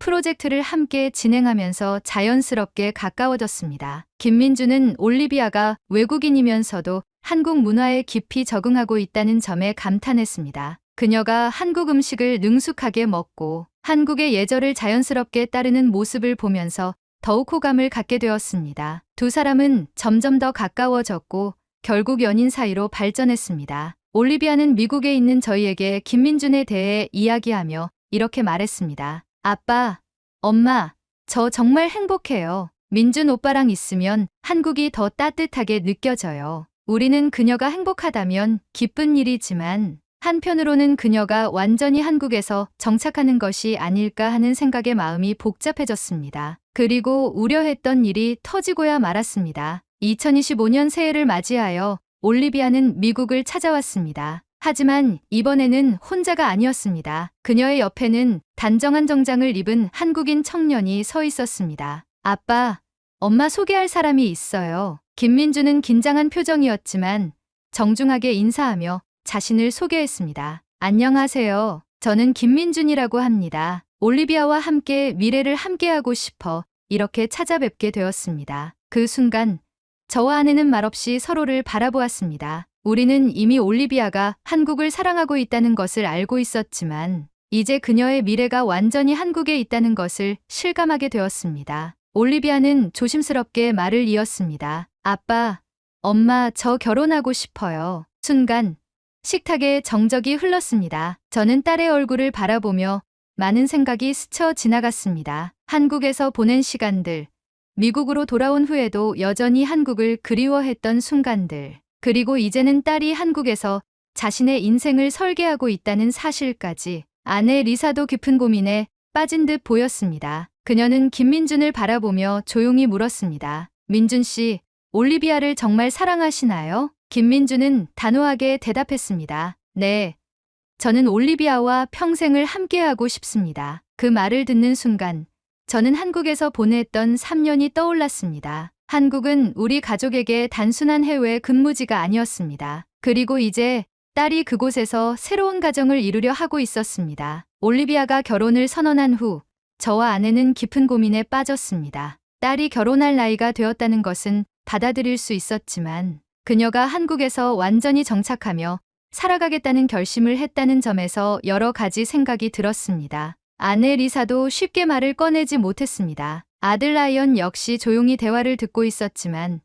프로젝트를 함께 진행하면서 자연스럽게 가까워졌습니다. 김민주는 올리비아가 외국인이면서도 한국 문화에 깊이 적응하고 있다는 점에 감탄했습니다. 그녀가 한국 음식을 능숙하게 먹고 한국의 예절을 자연스럽게 따르는 모습을 보면서 더욱 호감을 갖게 되었습니다. 두 사람은 점점 더 가까워졌고 결국 연인 사이로 발전했습니다. 올리비아는 미국에 있는 저희에게 김민준에 대해 이야기하며 이렇게 말했습니다. 아빠, 엄마, 저 정말 행복해요. 민준 오빠랑 있으면 한국이 더 따뜻하게 느껴져요. 우리는 그녀가 행복하다면 기쁜 일이지만 한편으로는 그녀가 완전히 한국에서 정착하는 것이 아닐까 하는 생각에 마음이 복잡해졌습니다. 그리고 우려했던 일이 터지고야 말았습니다. 2025년 새해를 맞이하여 올리비아는 미국을 찾아왔습니다. 하지만 이번에는 혼자가 아니었습니다. 그녀의 옆에는 단정한 정장을 입은 한국인 청년이 서 있었습니다. 아빠, 엄마 소개할 사람이 있어요. 김민주는 긴장한 표정이었지만 정중하게 인사하며 자신을 소개했습니다. 안녕하세요. 저는 김민준이라고 합니다. 올리비아와 함께 미래를 함께하고 싶어 이렇게 찾아뵙게 되었습니다. 그 순간 저와 아내는 말없이 서로를 바라보았습니다. 우리는 이미 올리비아가 한국을 사랑하고 있다는 것을 알고 있었지만 이제 그녀의 미래가 완전히 한국에 있다는 것을 실감하게 되었습니다. 올리비아는 조심스럽게 말을 이었습니다. 아빠, 엄마, 저 결혼하고 싶어요. 순간 식탁에 정적이 흘렀습니다. 저는 딸의 얼굴을 바라보며 많은 생각이 스쳐 지나갔습니다. 한국에서 보낸 시간들, 미국으로 돌아온 후에도 여전히 한국을 그리워했던 순간들, 그리고 이제는 딸이 한국에서 자신의 인생을 설계하고 있다는 사실까지. 아내 리사도 깊은 고민에 빠진 듯 보였습니다. 그녀는 김민준을 바라보며 조용히 물었습니다. 민준 씨, 올리비아를 정말 사랑하시나요? 김민준은 단호하게 대답했습니다. 네, 저는 올리비아와 평생을 함께하고 싶습니다. 그 말을 듣는 순간 저는 한국에서 보냈던 3년이 떠올랐습니다. 한국은 우리 가족에게 단순한 해외 근무지가 아니었습니다. 그리고 이제 딸이 그곳에서 새로운 가정을 이루려 하고 있었습니다. 올리비아가 결혼을 선언한 후 저와 아내는 깊은 고민에 빠졌습니다. 딸이 결혼할 나이가 되었다는 것은 받아들일 수 있었지만 그녀가 한국에서 완전히 정착하며 살아가겠다는 결심을 했다는 점에서 여러 가지 생각이 들었습니다. 아내 리사도 쉽게 말을 꺼내지 못했습니다. 아들 라이언 역시 조용히 대화를 듣고 있었지만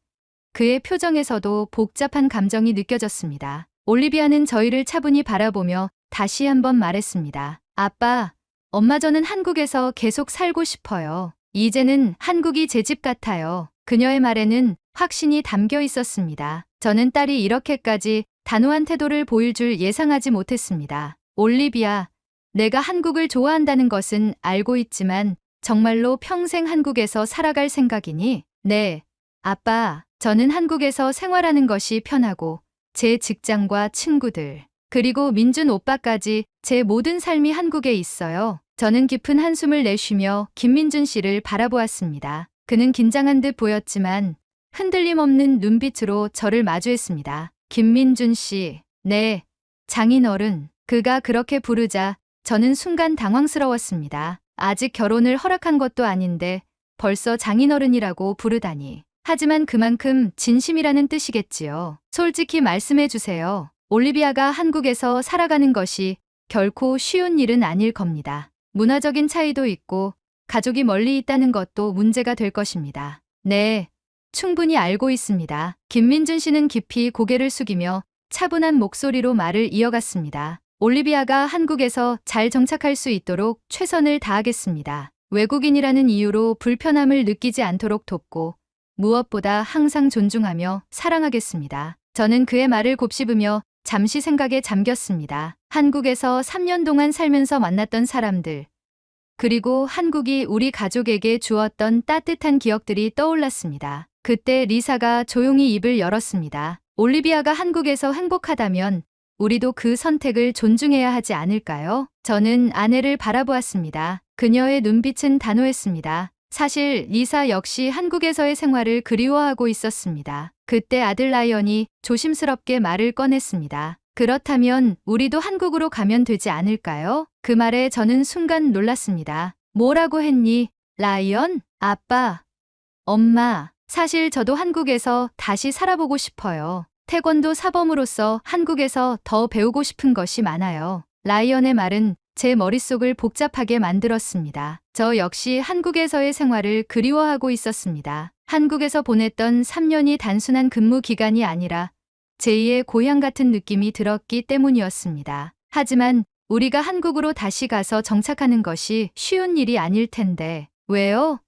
그의 표정에서도 복잡한 감정이 느껴졌습니다. 올리비아는 저희를 차분히 바라보며 다시 한번 말했습니다. 아빠, 엄마, 저는 한국에서 계속 살고 싶어요. 이제는 한국이 제 집 같아요. 그녀의 말에는 확신이 담겨 있었습니다. 저는 딸이 이렇게까지 단호한 태도를 보일 줄 예상하지 못했습니다. 올리비아, 내가 한국을 좋아한다는 것은 알고 있지만 정말로 평생 한국에서 살아갈 생각이니? 네, 아빠, 저는 한국에서 생활하는 것이 편하고 제 직장과 친구들, 그리고 민준 오빠까지 제 모든 삶이 한국에 있어요. 저는 깊은 한숨을 내쉬며 김민준 씨를 바라보았습니다. 그는 긴장한 듯 보였지만 흔들림 없는 눈빛으로 저를 마주했습니다. 김민준 씨, 네, 장인어른. 그가 그렇게 부르자 저는 순간 당황스러웠습니다. 아직 결혼을 허락한 것도 아닌데 벌써 장인어른이라고 부르다니. 하지만 그만큼 진심이라는 뜻이겠지요. 솔직히 말씀해 주세요. 올리비아가 한국에서 살아가는 것이 결코 쉬운 일은 아닐 겁니다. 문화적인 차이도 있고 가족이 멀리 있다는 것도 문제가 될 것입니다. 네, 충분히 알고 있습니다. 김민준 씨는 깊이 고개를 숙이며 차분한 목소리로 말을 이어갔습니다. 올리비아가 한국에서 잘 정착할 수 있도록 최선을 다하겠습니다. 외국인이라는 이유로 불편함을 느끼지 않도록 돕고 무엇보다 항상 존중하며 사랑하겠습니다. 저는 그의 말을 곱씹으며 잠시 생각에 잠겼습니다. 한국에서 3년 동안 살면서 만났던 사람들, 그리고 한국이 우리 가족에게 주었던 따뜻한 기억들이 떠올랐습니다. 그때 리사가 조용히 입을 열었습니다. 올리비아가 한국에서 행복하다면 우리도 그 선택을 존중해야 하지 않을까요? 저는 아내를 바라보았습니다. 그녀의 눈빛은 단호했습니다. 사실 리사 역시 한국에서의 생활을 그리워하고 있었습니다. 그때 아들 라이언이 조심스럽게 말을 꺼냈습니다. 그렇다면 우리도 한국으로 가면 되지 않을까요? 그 말에 저는 순간 놀랐습니다. 뭐라고 했니? 라이언? 아빠, 엄마, 사실 저도 한국에서 다시 살아보고 싶어요. 태권도 사범으로서 한국에서 더 배우고 싶은 것이 많아요. 라이언의 말은 제 머릿속을 복잡하게 만들었습니다. 저 역시 한국에서의 생활을 그리워하고 있었습니다. 한국에서 보냈던 3년이 단순한 근무 기간이 아니라 제2의 고향 같은 느낌이 들었기 때문이었습니다. 하지만 우리가 한국으로 다시 가서 정착하는 것이 쉬운 일이 아닐 텐데. 왜요?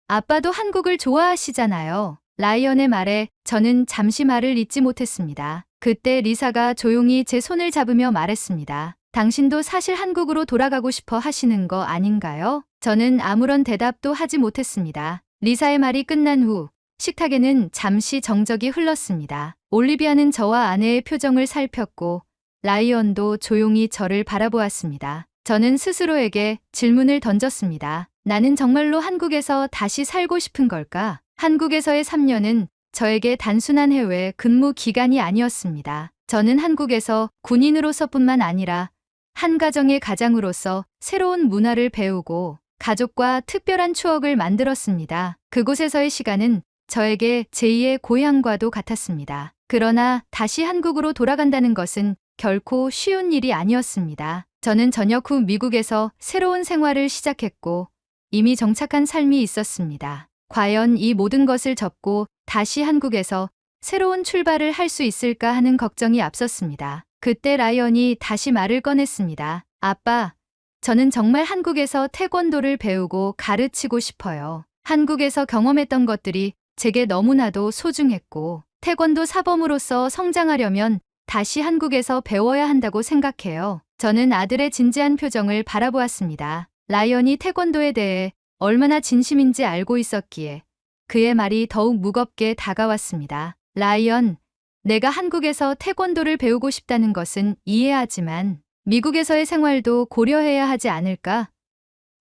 아빠도 한국을 좋아하시잖아요. 라이언의 말에 저는 잠시 말을 잇지 못했습니다. 그때 리사가 조용히 제 손을 잡으며 말했습니다. 당신도 사실 한국으로 돌아가고 싶어 하시는 거 아닌가요? 저는 아무런 대답도 하지 못했습니다. 리사의 말이 끝난 후 식탁에는 잠시 정적이 흘렀습니다. 올리비아는 저와 아내의 표정을 살폈고 라이언도 조용히 저를 바라보았습니다. 저는 스스로에게 질문을 던졌습니다. 나는 정말로 한국에서 다시 살고 싶은 걸까? 한국에서의 3년은 저에게 단순한 해외 근무 기간이 아니었습니다. 저는 한국에서 군인으로서뿐만 아니라 한 가정의 가장으로서 새로운 문화를 배우고 가족과 특별한 추억을 만들었습니다. 그곳에서의 시간은 저에게 제2의 고향과도 같았습니다. 그러나 다시 한국으로 돌아간다는 것은 결코 쉬운 일이 아니었습니다. 저는 전역 후 미국에서 새로운 생활을 시작했고 이미 정착한 삶이 있었습니다. 과연 이 모든 것을 접고 다시 한국에서 새로운 출발을 할 수 있을까 하는 걱정이 앞섰습니다. 그때 라이언이 다시 말을 꺼냈습니다. 아빠, 저는 정말 한국에서 태권도를 배우고 가르치고 싶어요. 한국에서 경험했던 것들이 제게 너무나도 소중했고 태권도 사범으로서 성장하려면 다시 한국에서 배워야 한다고 생각해요. 저는 아들의 진지한 표정을 바라보았습니다. 라이언이 태권도에 대해 얼마나 진심인지 알고 있었기에 그의 말이 더욱 무겁게 다가왔습니다. 라이언, 내가 한국에서 태권도를 배우고 싶다는 것은 이해하지만 미국에서의 생활도 고려해야 하지 않을까?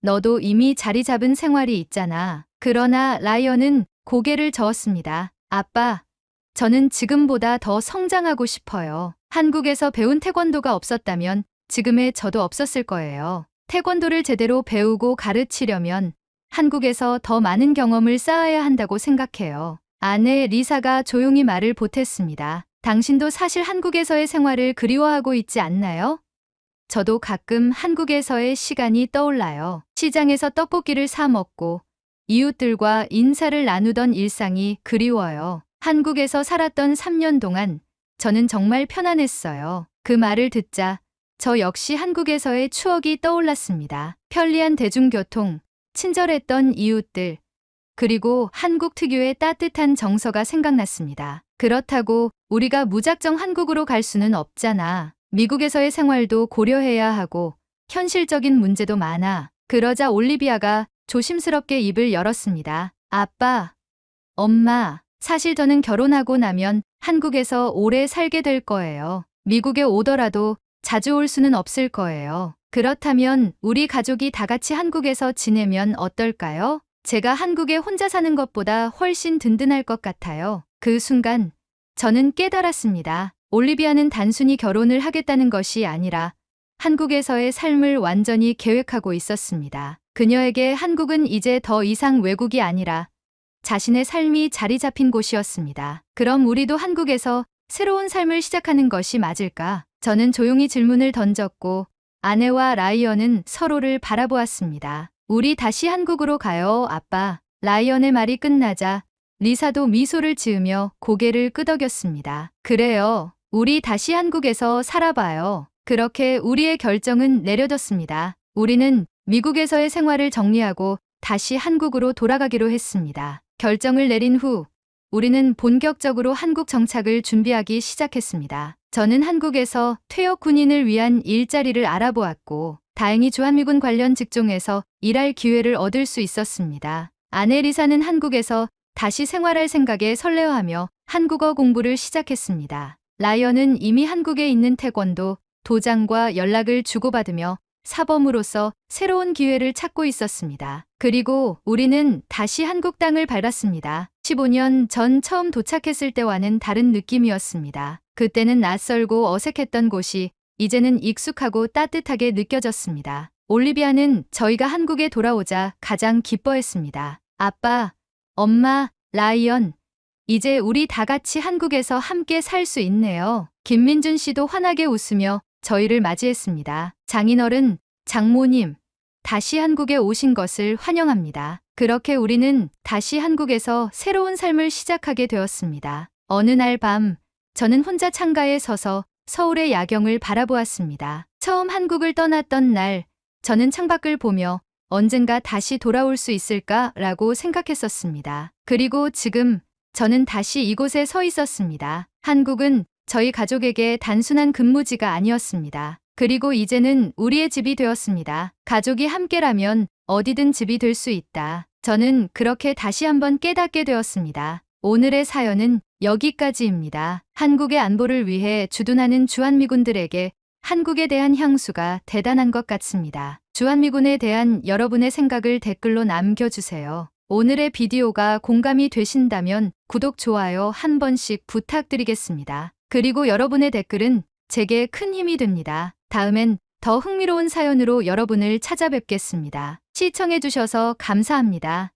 너도 이미 자리 잡은 생활이 있잖아. 그러나 라이언은 고개를 저었습니다. 아빠, 저는 지금보다 더 성장하고 싶어요. 한국에서 배운 태권도가 없었다면 지금의 저도 없었을 거예요. 태권도를 제대로 배우고 가르치려면 한국에서 더 많은 경험을 쌓아야 한다고 생각해요. 아내 리사가 조용히 말을 보탰습니다. 당신도 사실 한국에서의 생활을 그리워하고 있지 않나요? 저도 가끔 한국에서의 시간이 떠올라요. 시장에서 떡볶이를 사 먹고 이웃들과 인사를 나누던 일상이 그리워요. 한국에서 살았던 3년 동안 저는 정말 편안했어요. 그 말을 듣자 저 역시 한국에서의 추억이 떠올랐습니다. 편리한 대중교통, 친절했던 이웃들, 그리고 한국 특유의 따뜻한 정서가 생각났습니다. 그렇다고 우리가 무작정 한국으로 갈 수는 없잖아. 미국에서의 생활도 고려해야 하고 현실적인 문제도 많아. 그러자 올리비아가 조심스럽게 입을 열었습니다. 아빠, 엄마, 사실 저는 결혼하고 나면 한국에서 오래 살게 될 거예요. 미국에 오더라도 자주 올 수는 없을 거예요. 그렇다면 우리 가족이 다 같이 한국에서 지내면 어떨까요? 제가 한국에 혼자 사는 것보다 훨씬 든든할 것 같아요. 그 순간 저는 깨달았습니다. 올리비아는 단순히 결혼을 하겠다는 것이 아니라 한국에서의 삶을 완전히 계획하고 있었습니다. 그녀에게 한국은 이제 더 이상 외국이 아니라 자신의 삶이 자리 잡힌 곳이었습니다. 그럼 우리도 한국에서 새로운 삶을 시작하는 것이 맞을까? 저는 조용히 질문을 던졌고 아내와 라이언은 서로를 바라보았습니다. 우리 다시 한국으로 가요, 아빠. 라이언의 말이 끝나자 리사도 미소를 지으며 고개를 끄덕였습니다. 그래요. 우리 다시 한국에서 살아봐요. 그렇게 우리의 결정은 내려졌습니다. 우리는 미국에서의 생활을 정리하고 다시 한국으로 돌아가기로 했습니다. 결정을 내린 후 우리는 본격적으로 한국 정착을 준비하기 시작했습니다. 저는 한국에서 퇴역 군인을 위한 일자리를 알아보았고 다행히 주한미군 관련 직종에서 일할 기회를 얻을 수 있었습니다. 아내 리사는 한국에서 다시 생활할 생각에 설레어하며 한국어 공부를 시작했습니다. 라이언은 이미 한국에 있는 태권도 도장과 연락을 주고받으며 사범으로서 새로운 기회를 찾고 있었습니다. 그리고 우리는 다시 한국 땅을 밟았습니다. 15년 전 처음 도착했을 때와는 다른 느낌이었습니다. 그때는 낯설고 어색했던 곳이 이제는 익숙하고 따뜻하게 느껴졌습니다. 올리비아는 저희가 한국에 돌아오자 가장 기뻐했습니다. 아빠, 엄마, 라이언, 이제 우리 다 같이 한국에서 함께 살 수 있네요. 김민준 씨도 환하게 웃으며 저희를 맞이했습니다. 장인어른, 장모님, 다시 한국에 오신 것을 환영합니다. 그렇게 우리는 다시 한국에서 새로운 삶을 시작하게 되었습니다. 어느 날 밤, 저는 혼자 창가에 서서 서울의 야경을 바라보았습니다. 처음 한국을 떠났던 날, 저는 창밖을 보며 언젠가 다시 돌아올 수 있을까라고 생각했었습니다. 그리고 지금 저는 다시 이곳에 서 있었습니다. 한국은 저희 가족에게 단순한 근무지가 아니었습니다. 그리고 이제는 우리의 집이 되었습니다. 가족이 함께라면 어디든 집이 될 수 있다. 저는 그렇게 다시 한번 깨닫게 되었습니다. 오늘의 사연은 여기까지입니다. 한국의 안보를 위해 주둔하는 주한미군들에게 한국에 대한 향수가 대단한 것 같습니다. 주한미군에 대한 여러분의 생각을 댓글로 남겨주세요. 오늘의 비디오가 공감이 되신다면 구독, 좋아요 한 번씩 부탁드리겠습니다. 그리고 여러분의 댓글은 제게 큰 힘이 됩니다. 다음엔 더 흥미로운 사연으로 여러분을 찾아뵙겠습니다. 시청해주셔서 감사합니다.